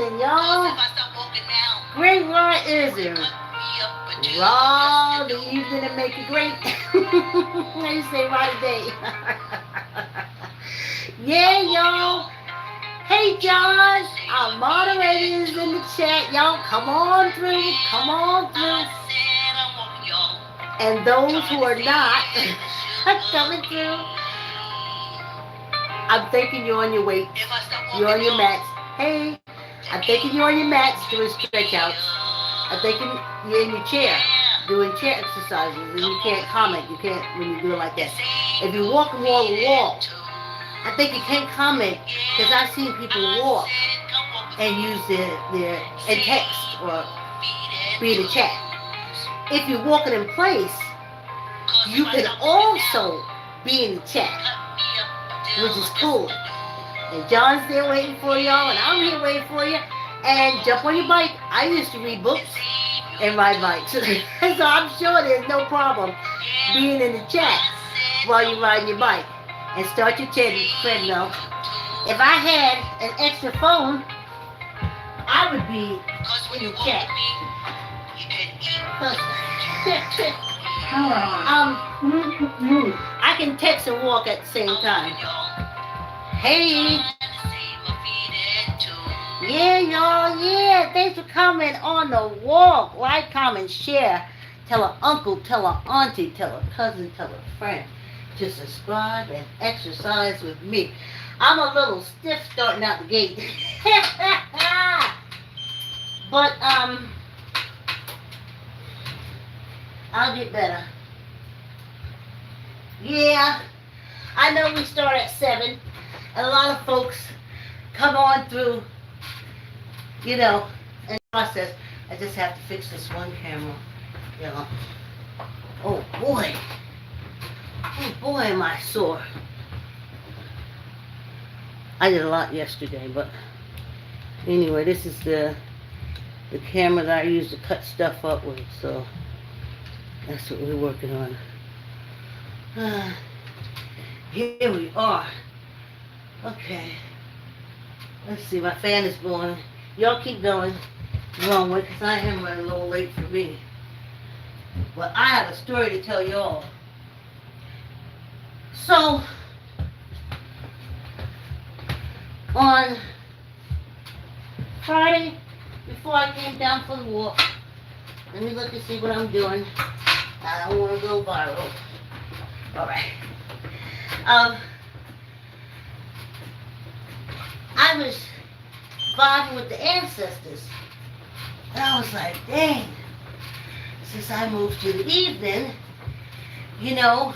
rising, y'all. Great rising. Raw the evening and make it great. You say right day. Yeah, y'all. Hey, John. Our moderators in the chat. Y'all, come on through. Come on through. And those who are not coming through, I'm thinking you're on your weight. You're on your mats. Hey, I'm thinking you're on your mats doing stretch outs. I'm thinking you're in your chair doing chair exercises and you can't comment. You can't when you do it like that. If you're walking wall to wall, I think you can't comment because I've seen people walk and use their and text or be in the chat. If you're walking in place, you can also be in the chat, which is cool. And John's there waiting for y'all, and I'm here waiting for you. And jump on your bike. I used to read books and ride bikes, so I'm sure there's no problem being in the chat while you're riding your bike. And start your treadmill. If I had an extra phone, I would be in the chat. I can text and walk at the same time. Hey. Yeah, y'all. Yeah. Thanks for coming on the walk. Like, comment, share. Tell an uncle, tell an auntie, tell a cousin, tell a friend to subscribe and exercise with me. I'm a little stiff starting out the gate. But, I'll get better. Yeah, I know we start at 7. And a lot of folks come on through, you know, and process. I just have to fix this one camera, you know. Oh boy. Oh boy, am I sore. I did a lot yesterday, but anyway, this is the camera that I use to cut stuff up with, so that's what we're working on. Here we are. Okay. Let's see, my fan is blowing. Y'all keep going the wrong way, because I am running a little late for me. But I have a story to tell y'all. So, on Friday, before I came down for the walk, let me look and see what I'm doing. I don't want to go viral. Alright. I was vibing with the ancestors. And I was like, dang, since I moved to the evening, you know,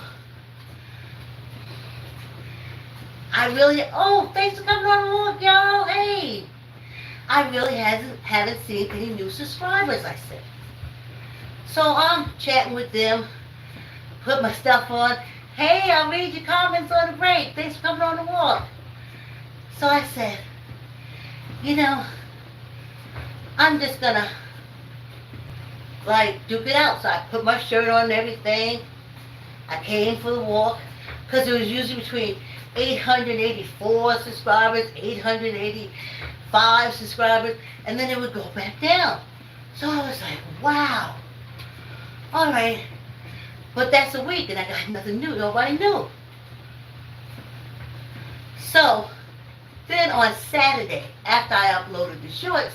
I really, oh, thanks for coming on the walk, y'all. Hey, I really haven't seen any new subscribers, I said. So I'm chatting with them, put my stuff on. Hey, I'll read your comments on the break. Thanks for coming on the walk. So I said, you know, I'm just gonna, like, duke it out. So I put my shirt on and everything. I came for the walk, because it was usually between 884 subscribers, 885 subscribers, and then it would go back down. So I was like, wow. All right. But that's a week, and I got nothing new. Nobody knew. So, then on Saturday, after I uploaded the shorts,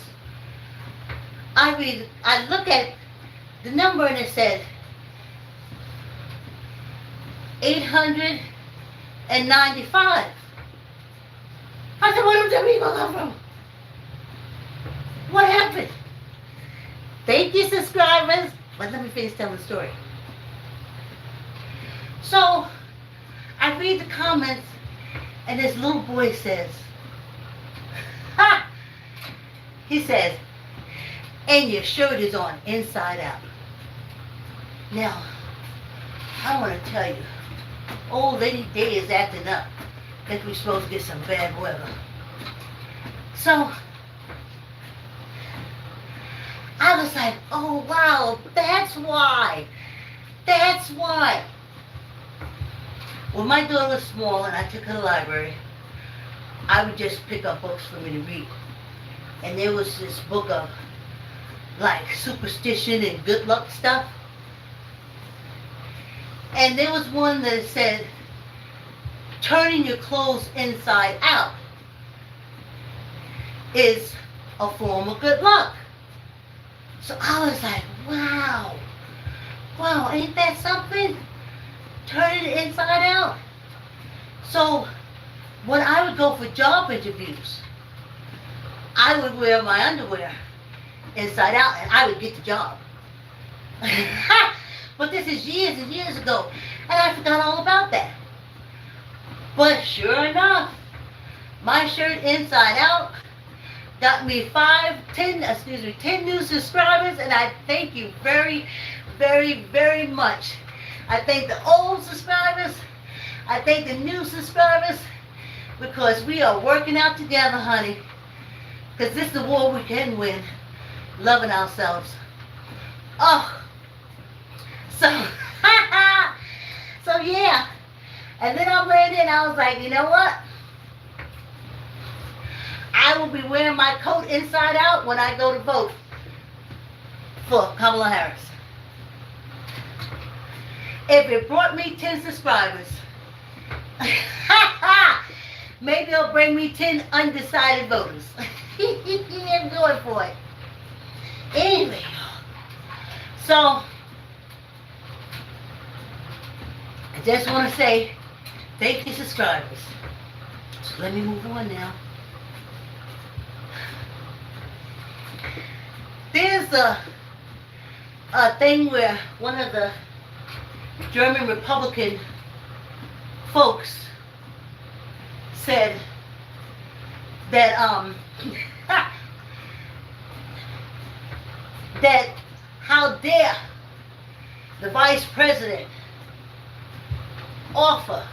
I look at the number and it said 895. I said, where did the people come from? What happened? Thank you, subscribers. But let me finish telling the story. So, I read the comments, and this little boy says, ha! He says, and your shirt is on inside out. Now, I want to tell you, old lady Day is acting up. I think we're supposed to get some bad weather. So, I was like, oh wow, that's why. That's why. When my daughter was small and I took her to the library, I would just pick up books for me to read. and there was this book of like superstition and good luck stuff. And there was one that said, turning your clothes inside out is a form of good luck. So I was like, wow, ain't that something? Turning it inside out. So when I would go for job interviews, I would wear my underwear inside out and I would get the job. But this is years and years ago, and I forgot all about that. But sure enough, my shirt inside out got me 10 new subscribers, and I thank you very, very, very much. I thank the old subscribers. I thank the new subscribers, because we are working out together, honey. Because this is the war we can win, loving ourselves. Oh, so, so yeah. And then I'm laying there and I was like, you know what? I will be wearing my coat inside out when I go to vote for Kamala Harris. If it brought me 10 subscribers, maybe it'll bring me 10 undecided voters. I'm going for it. Anyway, so I just want to say thank you, subscribers. So let me move on now. There's a thing where one of the German Republican folks said that that how dare the vice president offer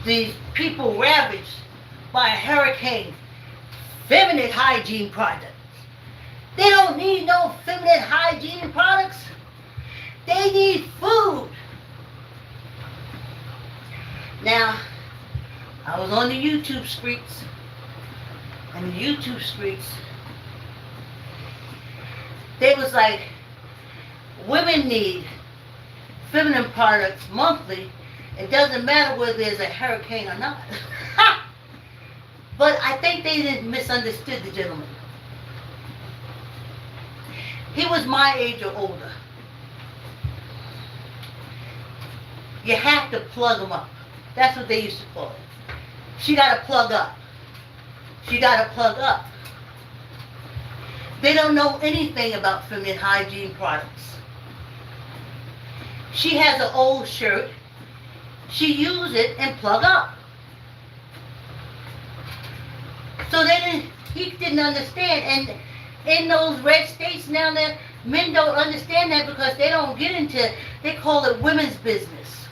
these people ravaged by a hurricane feminine hygiene products. They don't need no feminine hygiene products. They need food. Now, I was on the YouTube streets, and the YouTube streets, they was like, women need feminine products monthly. It doesn't matter whether there's a hurricane or not. But I think they didn't misunderstood the gentleman. He was my age or older. You have to plug them up. That's what they used to call it. She got to plug up. She got to plug up. They don't know anything about feminine hygiene products. She has an old shirt. She use it and plug up. So he didn't understand. And in those red states now, that men don't understand that because they don't get into, they call it women's business.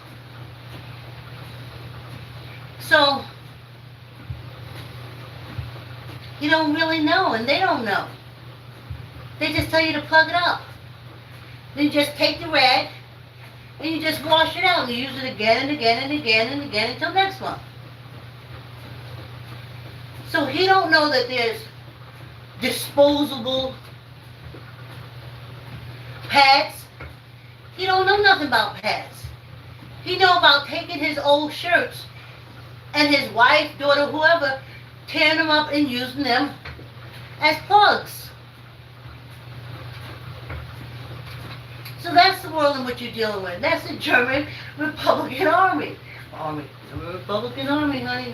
So, you don't really know, and they don't know. They just tell you to plug it up. Then you just take the rag, and you just wash it out, and you use it again and again and again and again until next month. So he don't know that there's disposable pads. He don't know nothing about pads. He know about taking his old shirts and his wife, daughter, whoever, tearing them up and using them as plugs. So that's the world in which you're dealing with. That's the German Republican Army. German Republican Army, honey.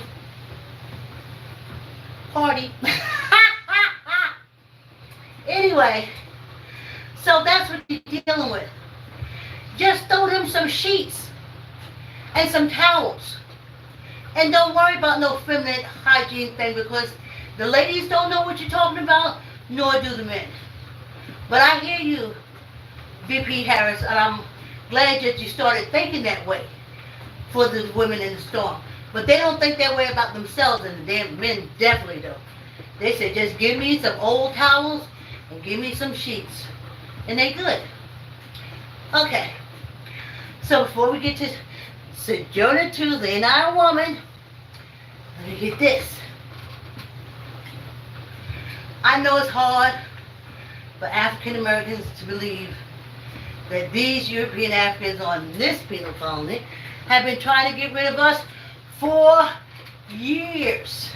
Party. Anyway, so that's what you're dealing with. Just throw them some sheets and some towels. And don't worry about no feminine hygiene thing, because the ladies don't know what you're talking about, nor do the men. But I hear you, VP Harris, and I'm glad that you started thinking that way for the women in the storm. But they don't think that way about themselves, and the damn men definitely don't. They say, just give me some old towels and give me some sheets. And they good. Okay. So before we get to Sojourner Tuesday, and I'm a woman, let me get this. I know it's hard for African Americans to believe that these European Africans on this penal colony have been trying to get rid of us for years.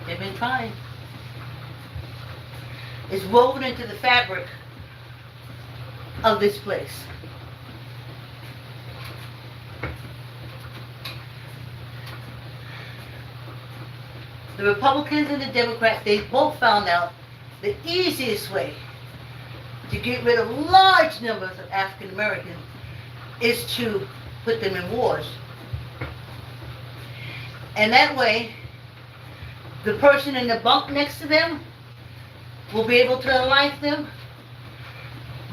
They've been trying. It's woven into the fabric of this place. The Republicans and the Democrats, they both found out the easiest way to get rid of large numbers of African Americans is to put them in wars. And that way, the person in the bunk next to them will be able to unlife them.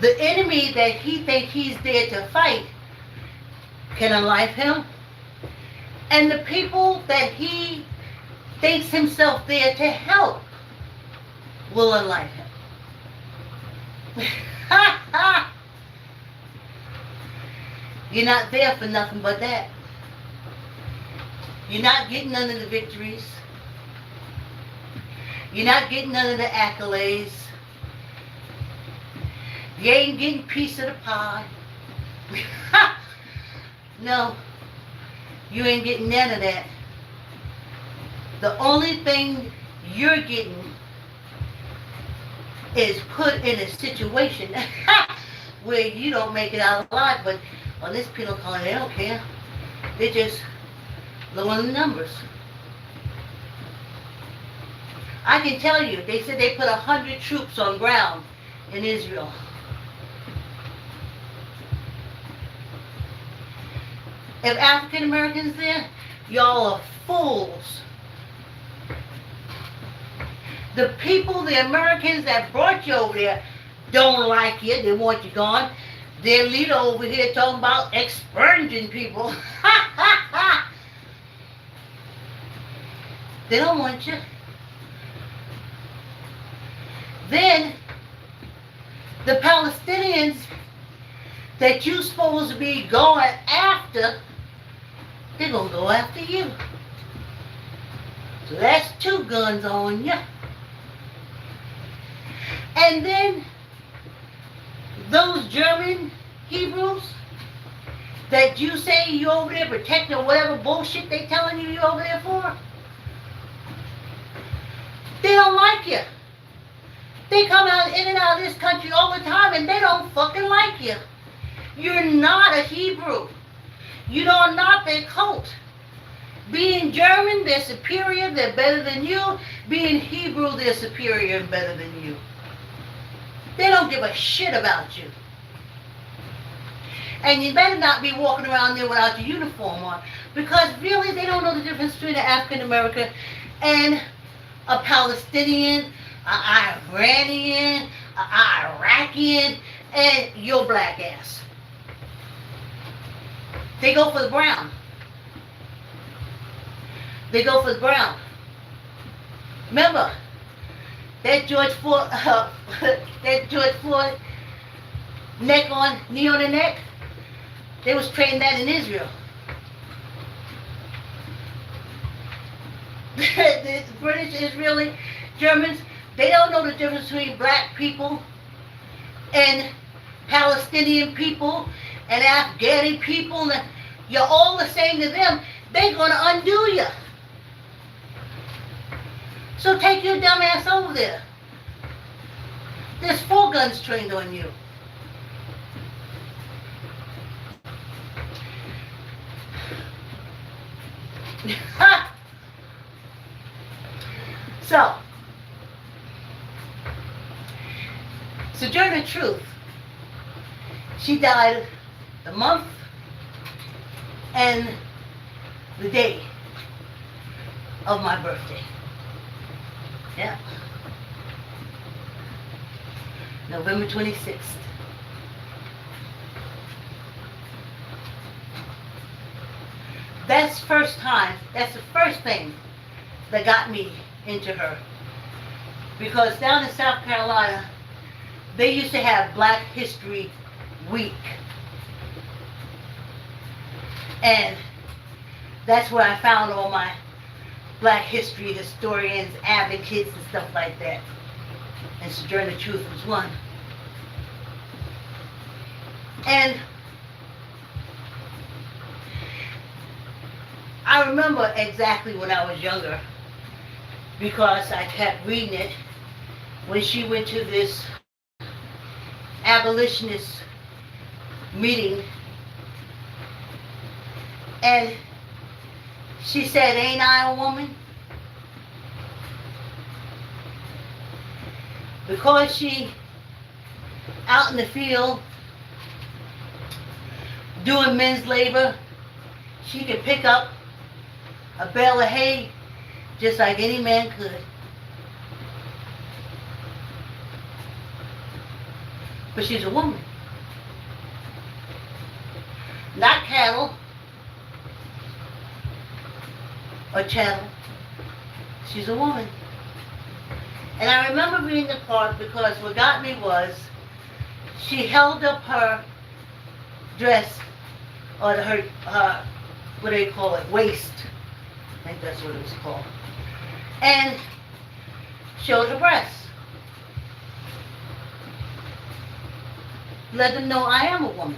The enemy that he thinks he's there to fight can unlife him. And the people that he thinks himself there to help will unlife him. You're not there for nothing but that. You're not getting none of the victories. You're not getting none of the accolades. You ain't getting a piece of the pie. No, you ain't getting none of that. The only thing you're getting is put in a situation where you don't make it out alive. But on this penal colony, they don't care. They're just lowering the numbers. I can tell you, they said they put 100 troops on ground in Israel. If African Americans there, y'all are fools. The people, the Americans that brought you over there don't like you. They want you gone. Their leader over here talking about expunging people. They don't want you. Then, the Palestinians that you supposed to be going after, they're going to go after you. So that's 2 guns on you. And then, those German Hebrews that you say you over there protecting or whatever bullshit they telling you over there for, they don't like you. They come out in and out of this country all the time and they don't fucking like you. You're not a Hebrew. You are not their cult. Being German, they're superior, they're better than you. Being Hebrew, they're superior and better than you. They don't give a shit about you. And you better not be walking around there without your uniform on. Because really, they don't know the difference between an African American and a Palestinian, an Iranian, an Iraqian, and your black ass. They go for the brown. They go for the brown. Remember, that George Floyd knee on the neck, they was trading that in Israel. The British, Israeli, Germans, they don't know the difference between black people and Palestinian people and Afghani people. You're all the same to them. They're going to undo you. So take your dumb ass over there. There's 4 guns trained on you. So, Sojourner Truth, she died the month and the day of my birthday. Yeah. November 26th. That's the first thing that got me into her. Because down in South Carolina, they used to have Black History Week. And that's where I found all my Black history historians, advocates, and stuff like that. And Sojourner Truth was one. And I remember exactly when I was younger, because I kept reading it, when she went to this abolitionist meeting, and she said, "Ain't I a woman?" Because she out in the field doing men's labor, she could pick up a bale of hay just like any man could. But she's a woman. Not cattle or chattel. She's a woman. And I remember reading the part because what got me was she held up her dress, or her what do they call it, waist. I think that's what it was called. And showed her breasts. Let them know I am a woman.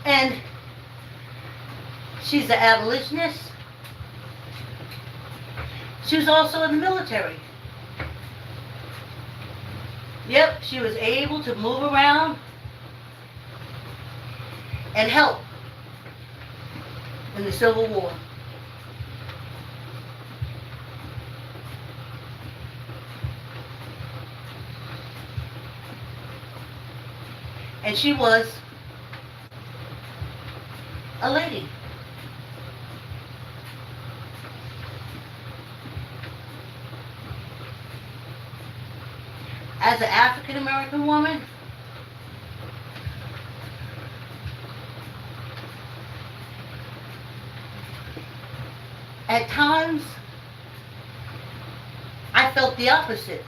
And she's an abolitionist. She was also in the military. Yep, she was able to move around and help in the Civil War. And she was a lady. As an African American woman, at times I felt the opposite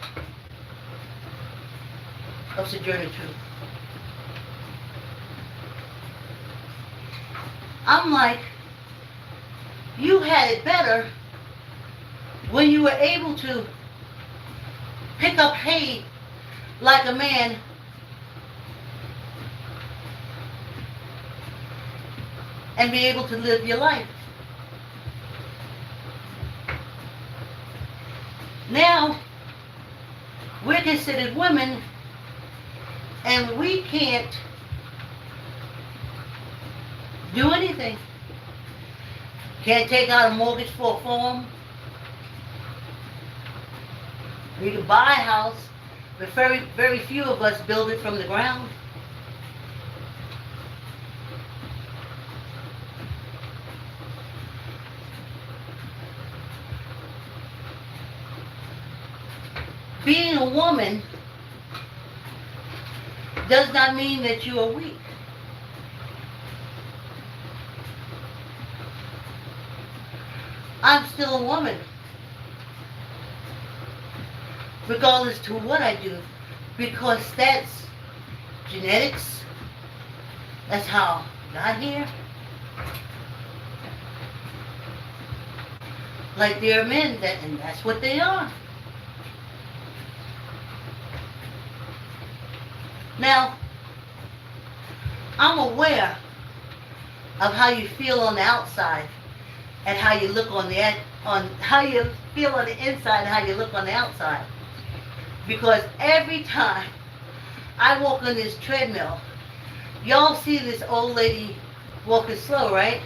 of Sojourner Truth. I'm like, you had it better when you were able to pick up hay like a man and be able to live your life. Now, we're considered women and we can't do anything. Can't take out a mortgage for a farm. We can buy a house, but very, very few of us build it from the ground. Being a woman does not mean that you are weak. I'm still a woman, regardless to what I do, because that's genetics. That's how I got here. Like there are men that, and that's what they are. Now, I'm aware of how you feel on the outside and how you look on how you feel on the inside and how you look on the outside. Because every time I walk on this treadmill, y'all see this old lady walking slow, right?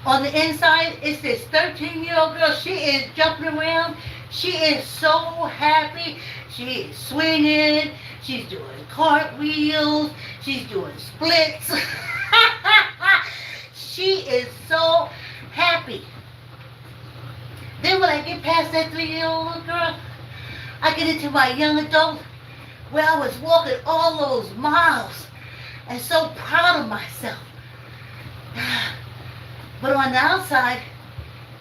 On the inside, it's this 13-year-old girl. She is jumping around. She is so happy. She is swinging. She's doing cartwheels. She's doing splits. She is so happy. Then when I get past that 3-year-old little girl, I get into my young adult where I was walking all those miles and so proud of myself. But on the outside,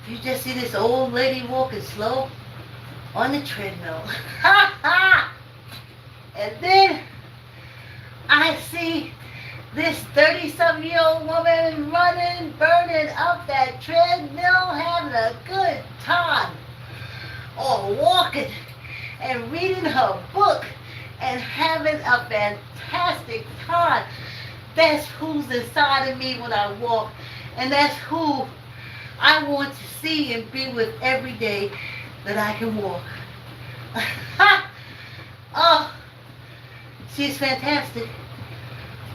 You just see this old lady walking slow on the treadmill. And then I see this 30-something-year-old woman running, burning up that treadmill, having a good time. Or walking and reading her book and having a fantastic time. That's who's inside of me when I walk. And that's who I want to see and be with every day that I can walk. Oh, she's fantastic.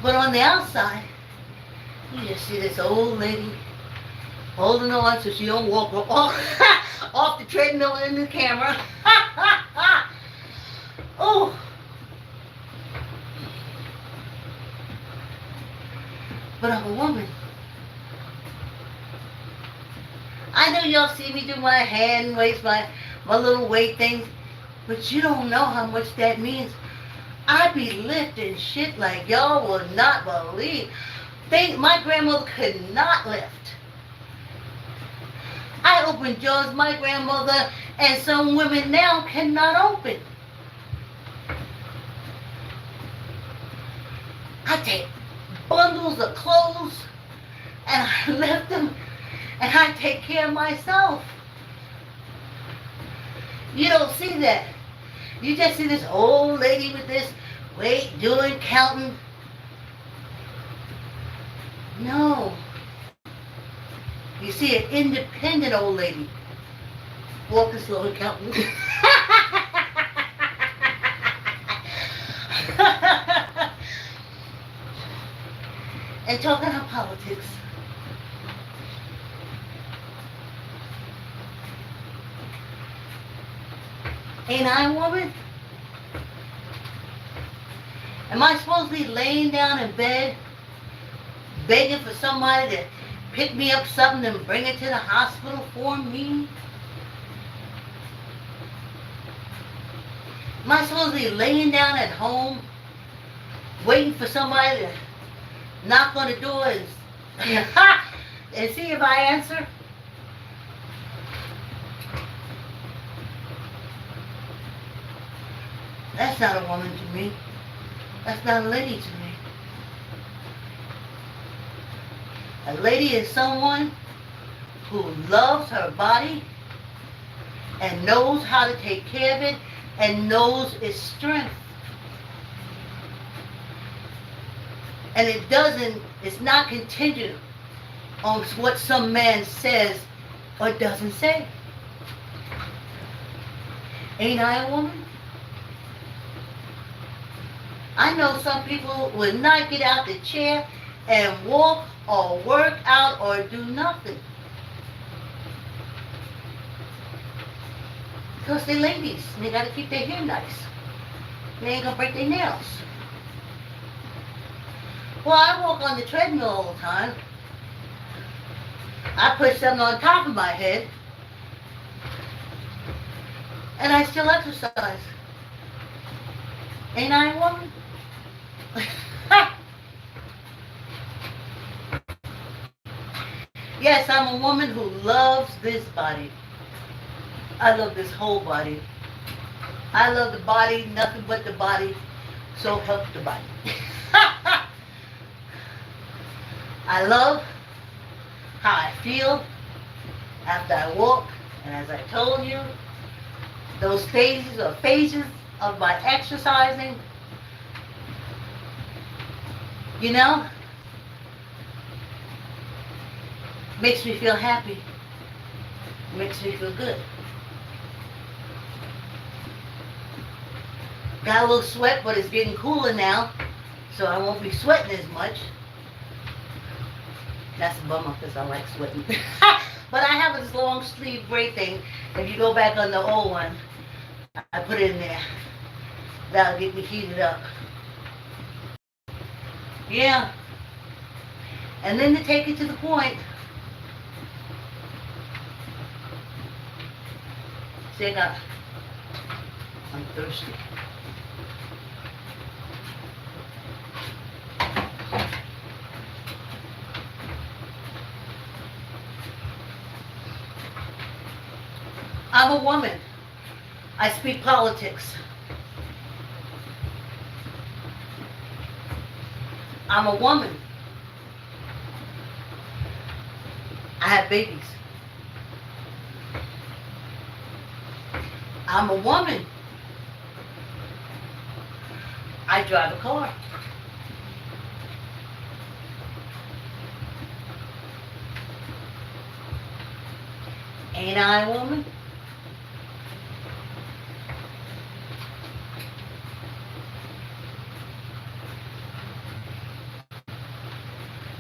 But on the outside, you just see this old lady holding on so she don't walk off the treadmill in the camera. Oh. But I'm a woman. I know y'all see me do my hand weights, my little weight things, but you don't know how much that means. I be lifting shit like y'all will not believe. My grandmother could not lift. I open jaws my grandmother and some women now cannot open. I take bundles of clothes and I lift them and I take care of myself. You don't see that. You just see this old lady with this weight doing counting. No. You see an independent old lady walking slow and counting. And talking about politics. Ain't I a woman? Am I supposed to be laying down in bed, begging for somebody to pick me up something and bring it to the hospital for me? Am I supposed to be laying down at home, waiting for somebody to knock on the door and see if I answer? That's not a woman to me. That's not a lady to me. A lady is someone who loves her body and knows how to take care of it and knows its strength. And it's not contingent on what some man says or doesn't say. Ain't I a woman? I know some people would not get out the chair and walk or work out or do nothing. Because they're ladies and they gotta keep their hair nice. They ain't gonna break their nails. Well, I walk on the treadmill all the time. I put something on top of my head and I still exercise. Ain't I a woman? Yes, I'm a woman who loves this body. I love this whole body. I love the body, nothing but the body, so help the body. I love how I feel after I walk, and as I told you, those phases of my exercising, you know, makes me feel happy, makes me feel good. Got a little sweat, but it's getting cooler now, so I won't be sweating as much. That's a bummer because I like sweating. But I have this long sleeve gray thing. If you go back on the old one, I put it in there. That'll get me heated up. Yeah. And then to take it to the point, see, I'm thirsty. I'm a woman. I speak politics. I'm a woman. I have babies. I'm a woman. I drive a car. Ain't I a woman?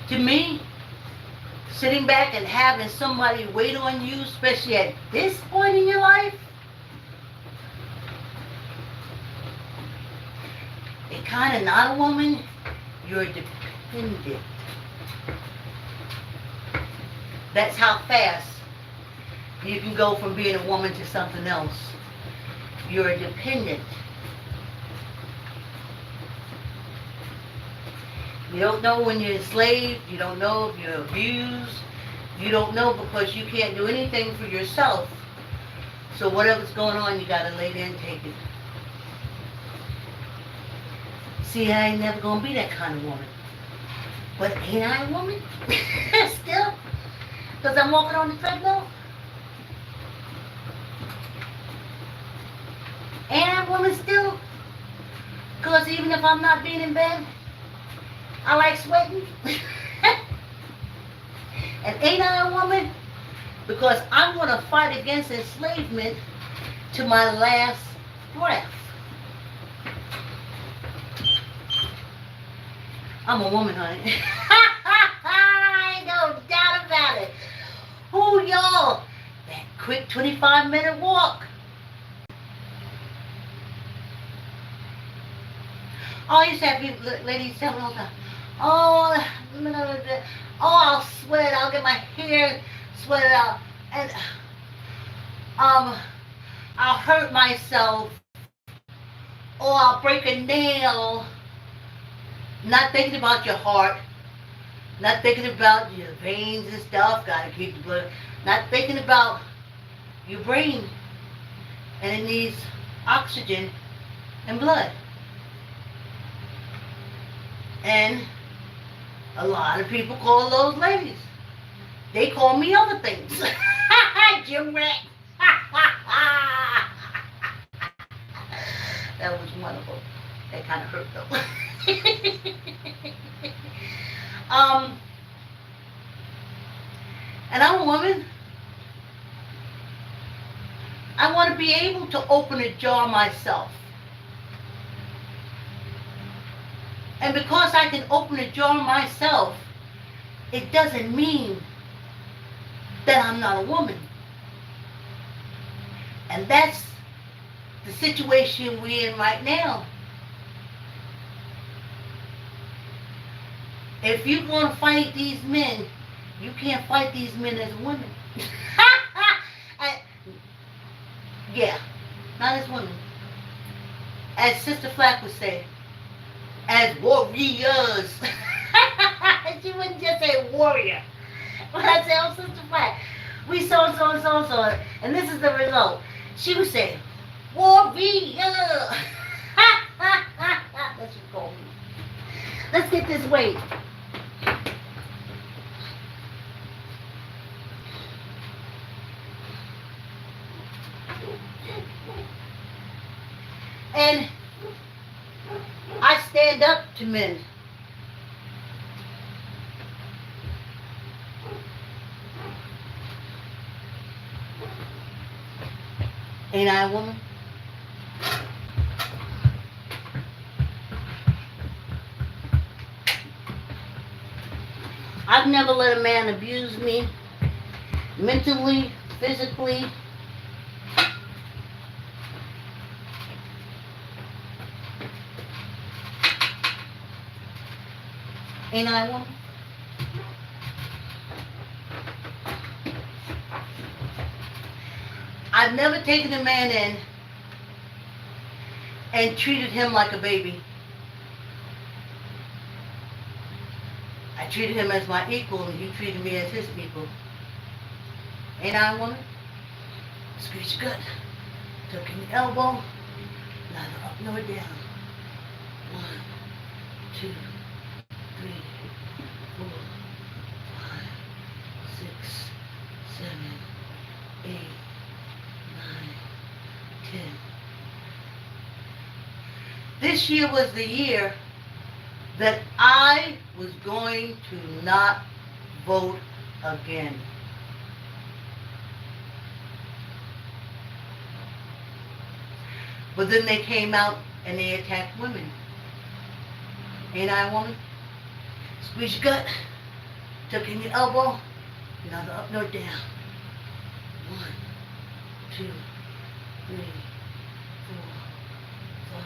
To me, sitting back and having somebody wait on you, especially at this point in your life, you're kind of not a woman, you're dependent. That's how fast you can go from being a woman to something else. You're a dependent. You don't know when you're enslaved. You don't know if you're abused. You don't know because you can't do anything for yourself. So whatever's going on, you gotta lay there and take it. See, I ain't never gonna be that kind of woman. But ain't I a woman? Still? Because I'm walking on the treadmill? Ain't I a woman still? Because even if I'm not being in bed, I like sweating. And ain't I a woman? Because I'm going to fight against enslavement to my last breath. I'm a woman, honey. Ain't no doubt about it. Who y'all? That quick 25-minute walk. Oh, you used to have people, ladies tell me all the time, oh, I'll sweat, I'll get my hair sweated out, and I'll hurt myself, or I'll break a nail. Not thinking about your heart, not thinking about your veins and stuff, gotta keep the blood, not thinking about your brain, and it needs oxygen and blood. And a lot of people call those ladies. They call me other things. Gym rat. That was wonderful. That kind of hurt though. And I'm a woman. I want to be able to open a jar myself. And because I can open a jar myself, it doesn't mean that I'm not a woman. And that's the situation we're in right now. If you want to fight these men, you can't fight these men as women. Yeah, not as women. As Sister Flack would say, as warriors. She wouldn't just say warrior. When I say, oh, Sister Flack, we so and so and so and so, and this is the result. She would say, warrior. That's what she called me. Let's get this weight. And I stand up to men. Ain't I a woman? I've never let a man abuse me mentally, physically. Ain't I a woman? I've never taken a man in and treated him like a baby. I treated him as my equal and he treated me as his equal. Ain't I a woman? Squeeze your gut. Tuck in your elbow. Neither up nor down. 1, 2, 3, 4, 5, 6, 7, 8, 9, 10. This year was the year that I was going to not vote again. But then they came out and they attacked women. Ain't I a woman? Squeeze your gut. Tuck in your elbow. Neither up nor down. 1, 2, 3, 4, 5,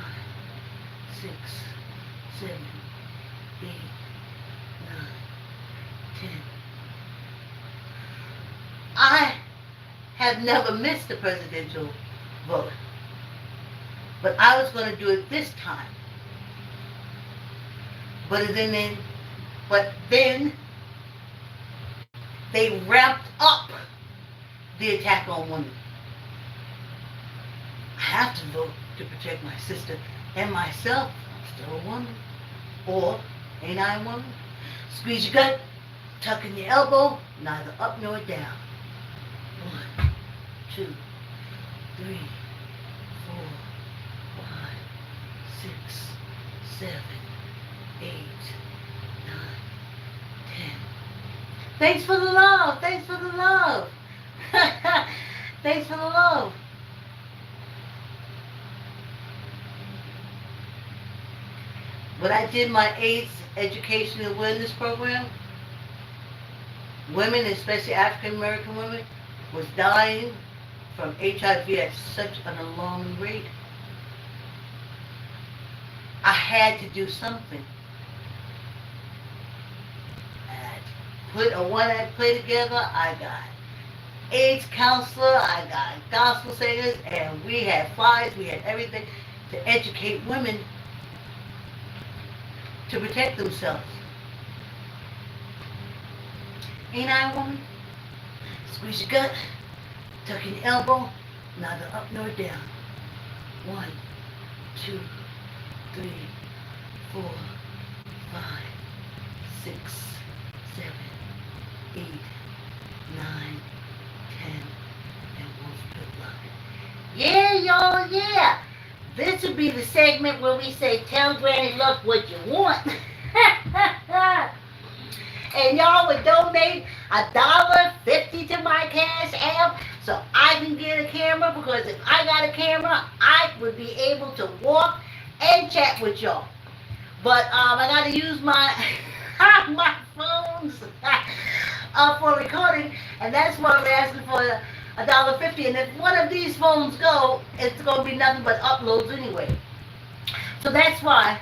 6, 7, 8, 9, 10. I have never missed a presidential vote. But I was going to do it this time. But then they ramped up the attack on women. I have to vote to protect my sister and myself. I'm still a woman. Or, ain't I a woman? Squeeze your gut, tuck in your elbow, neither up nor down. 1, 2, 3, 4, 5, 6, 7, 8, 9, 10. Thanks for the love. Thanks for the love. Thanks for the love. When I did my AIDS education and awareness program, women, especially African American women, was dying from HIV at such an alarming rate. I had to do something. I put a one-act play together. I got AIDS counselor, I got gospel singers, and we had flyers, we had everything to educate women to protect themselves. Ain't I a woman? Squeeze your gut, tuck in your elbow, neither up nor down. 1, 2, 3, 4, 5, 6, 7, 8, 9, 10, and most good luck. Yeah, y'all, yeah. This would be the segment where we say, tell Granny Luck what you want. And y'all would donate $1.50 to my Cash App so I can get a camera, because if I got a camera, I would be able to walk and chat with y'all. But I got to use my my phones for recording, and that's why I'm asking for $1.50. And if one of these phones go, it's going to be nothing but uploads anyway. So that's why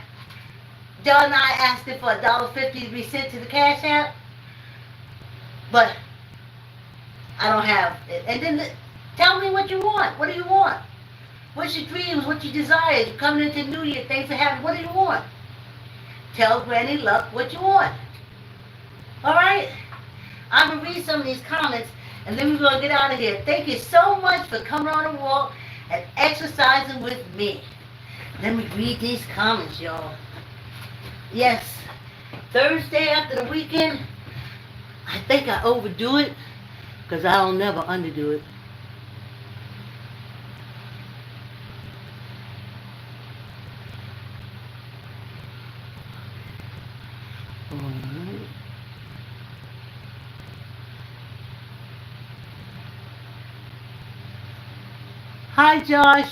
John and I asked it for $1.50 to be sent to the Cash App, but I don't have it. And then tell me what you want. What do you want? What's your dreams? What's your desires? You're coming into New Year, things are happening. What do you want? Tell Granny Luck what you want. All right? I'm going to read some of these comments, and then we're going to get out of here. Thank you so much for coming on a walk and exercising with me. Let me read these comments, y'all. Yes, Thursday after the weekend, I think I overdo it, because I don't never underdo it. Alright. Hi, Josh.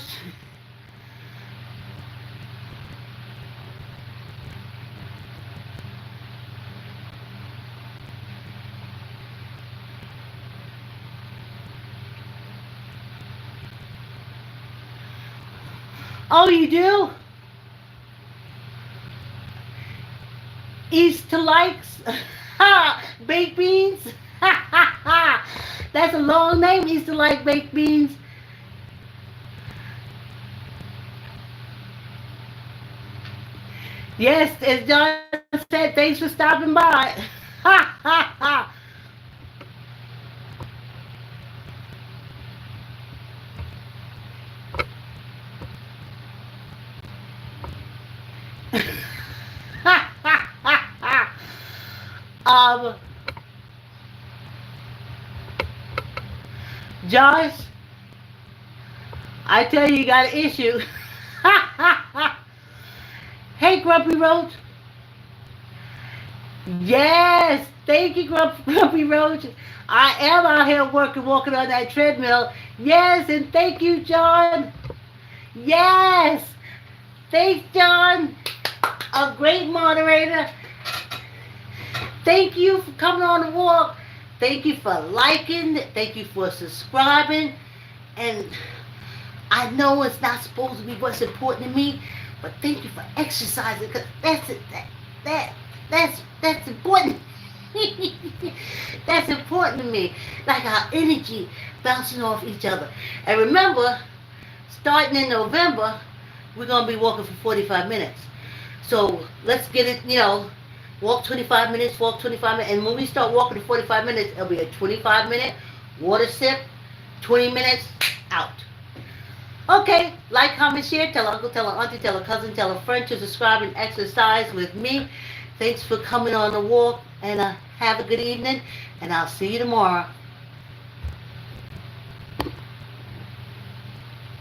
Oh, you do? Easter likes baked beans. That's a long name, Easter like baked beans. Yes, as John said, thanks for stopping by. Josh, I tell you, you got an issue. Hey, Grumpy Roach. Yes, thank you, Grumpy Roach. I am out here working, walking on that treadmill. Yes, and thank you, John. Yes, thanks, John. A great moderator. Thank you for coming on the walk. Thank you for liking. Thank you for subscribing. And I know it's not supposed to be what's important to me, but thank you for exercising because that's important. That's important to me. Like our energy bouncing off each other. And remember, starting in November, we're gonna be walking for 45 minutes. So let's get it, walk 25 minutes, walk 25 minutes. And when we start walking for 45 minutes, it'll be a 25-minute water sip, 20 minutes, out. Okay, like, comment, share, tell uncle, tell an auntie, tell a cousin, tell a friend to subscribe and exercise with me. Thanks for coming on the walk, and have a good evening, and I'll see you tomorrow.